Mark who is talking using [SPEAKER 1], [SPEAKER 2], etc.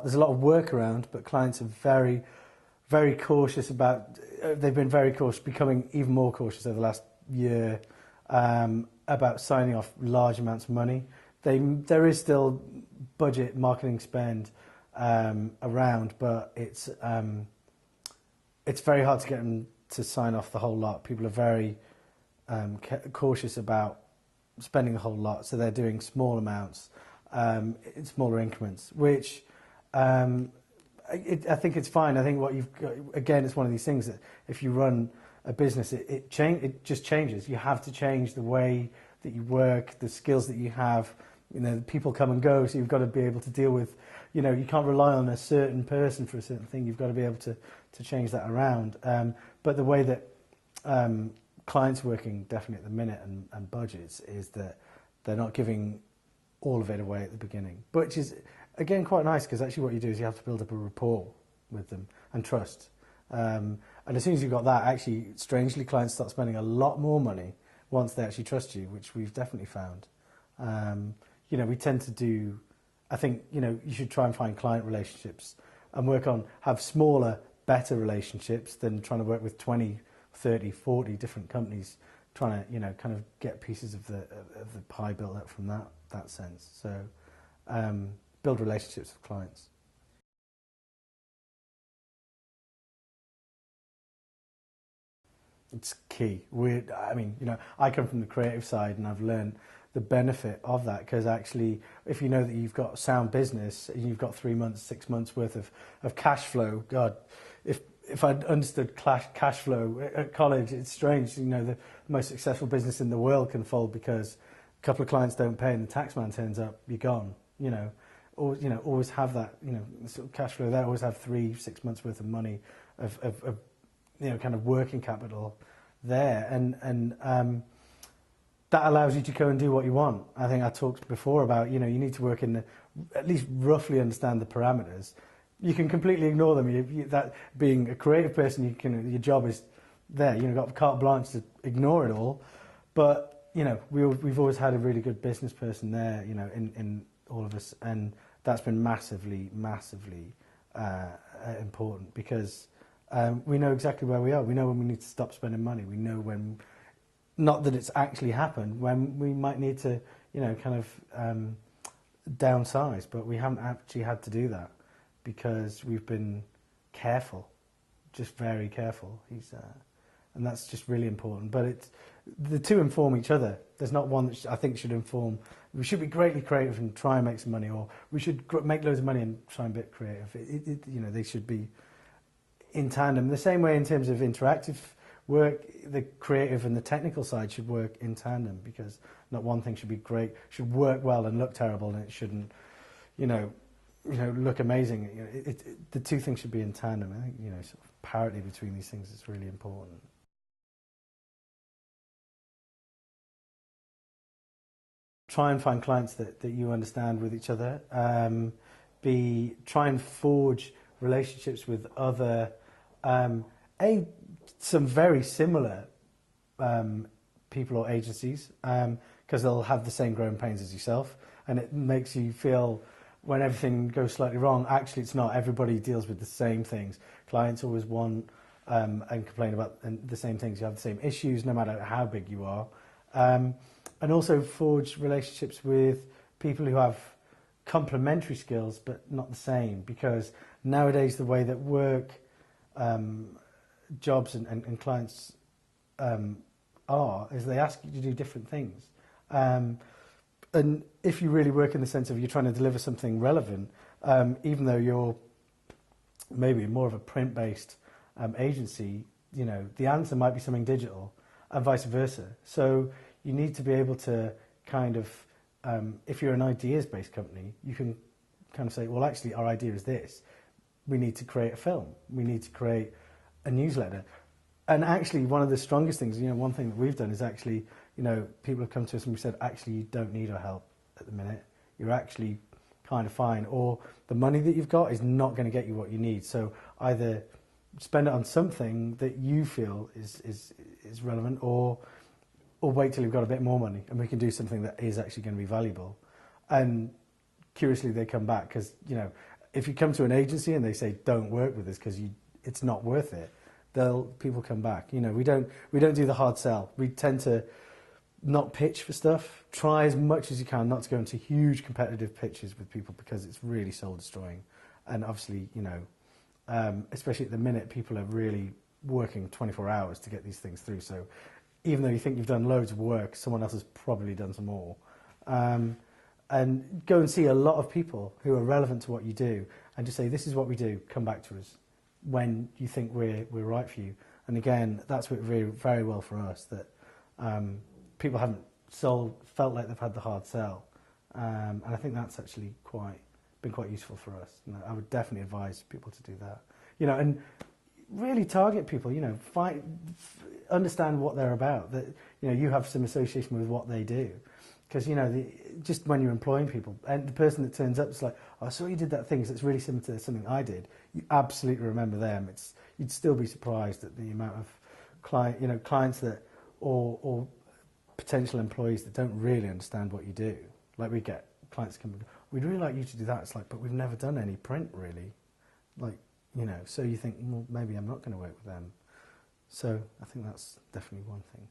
[SPEAKER 1] there's a lot of work around, but clients are very, very cautious about. They've been very cautious, becoming even more cautious over the last year about signing off large amounts of money. There is still budget marketing spend around, but it's very hard to get them to sign off the whole lot. People are very cautious about spending a whole lot, so they're doing small amounts in smaller increments, which I think it's fine. I think what you've got, again, it's one of these things that if you run a business, it just changes. You have to change the way that you work, the skills that you have. You know, people come and go, so you've got to be able to deal with, you know, you can't rely on a certain person for a certain thing. You've got to be able to change that around. But the way that clients working definitely at the minute and budgets is that they're not giving all of it away at the beginning, which is, again, quite nice, because actually what you do is you have to build up a rapport with them and trust. And as soon as you've got that, actually, strangely, clients start spending a lot more money once they actually trust you, which we've definitely found. You know, we tend to do, I think, you know, you should try and find client relationships and have smaller, better relationships than trying to work with 20, 30, 40 different companies, trying to, you know, kind of get pieces of the pie built up from that sense. So build relationships with clients. It's key. I mean, you know, I come from the creative side, and I've learned the benefit of that, because actually, if you know that you've got sound business, and you've got 3 months, 6 months worth of cash flow, God, if I'd understood cash flow at college, it's strange. You know, the most successful business in the world can fold because a couple of clients don't pay and the tax man turns up, you're gone. You know, or you know, always have that, you know, sort of cash flow there. Always have 3-6 months worth of money of you know, kind of working capital there, and that allows you to go and do what you want. I think I talked before about, you know, you need to work in at least roughly understand the parameters. You can completely ignore them. That being a creative person, your job is there. You know, got carte blanche to ignore it all. But you know, we've always had a really good business person there. You know, in all of us, and that's been massively important, because we know exactly where we are. We know when we need to stop spending money. We know when, not that it's actually happened, when we might need to, you know, kind of downsize, but we haven't actually had to do that because we've been careful, just very careful. And that's just really important. But the two inform each other. There's not one that I think should inform. We should be greatly creative and try and make some money, or we should make loads of money and try and be creative. You know, they should be in tandem. The same way in terms of interactive work, the creative and the technical side should work in tandem, because not one thing should be great, should work well and look terrible, and it shouldn't, you know, look amazing. You know, the two things should be in tandem. I think, you know, sort of parity between these things is really important. Try and find clients that you understand with each other. Try and forge relationships with other, some very similar people or agencies, because they'll have the same growing pains as yourself, and it makes you feel, when everything goes slightly wrong, actually it's not. Everybody deals with the same things. Clients always want and complain about the same things. You have the same issues no matter how big you are. And also forge relationships with people who have complementary skills but not the same, because nowadays the way that work, jobs and clients is they ask you to do different things. And if you really work in the sense of you're trying to deliver something relevant, even though you're maybe more of a print-based agency, you know, the answer might be something digital, and vice versa. So you need to be able to kind of, if you're an ideas-based company, you can kind of say, well, actually, our idea is this. We need to create a film. We need to create a newsletter. And actually, one of the strongest things, you know, one thing that we've done is actually, you know, people have come to us and we said, actually, you don't need our help at the minute. You're actually kind of fine. Or the money that you've got is not going to get you what you need. So either spend it on something that you feel is relevant, or wait till you've got a bit more money and we can do something that is actually going to be valuable. And curiously, they come back because, you know, if you come to an agency and they say don't work with us because it's not worth it, people come back. You know, we don't do the hard sell. We tend to not pitch for stuff. Try as much as you can not to go into huge competitive pitches with people because it's really soul destroying. And obviously, you know, especially at the minute, people are really working 24 hours to get these things through. So even though you think you've done loads of work, someone else has probably done some more. And go and see a lot of people who are relevant to what you do and just say, this is what we do, come back to us when you think we're right for you. And again, that's worked very, very well for us, that people haven't felt like they've had the hard sell. And I think that's actually been quite useful for us. You know, I would definitely advise people to do that. You know, and really target people, you know, understand what they're about, that, you know, you have some association with what they do. Because, you know, just when you're employing people, and the person that turns up is like, oh, I saw you did that thing, so it's really similar to something I did. You absolutely remember them. You'd still be surprised at the amount of clients that, or potential employees that don't really understand what you do. Like, we get clients come, we'd really like you to do that. It's like, but we've never done any print really. Like, you know, so you think, well, maybe I'm not going to work with them. So I think that's definitely one thing.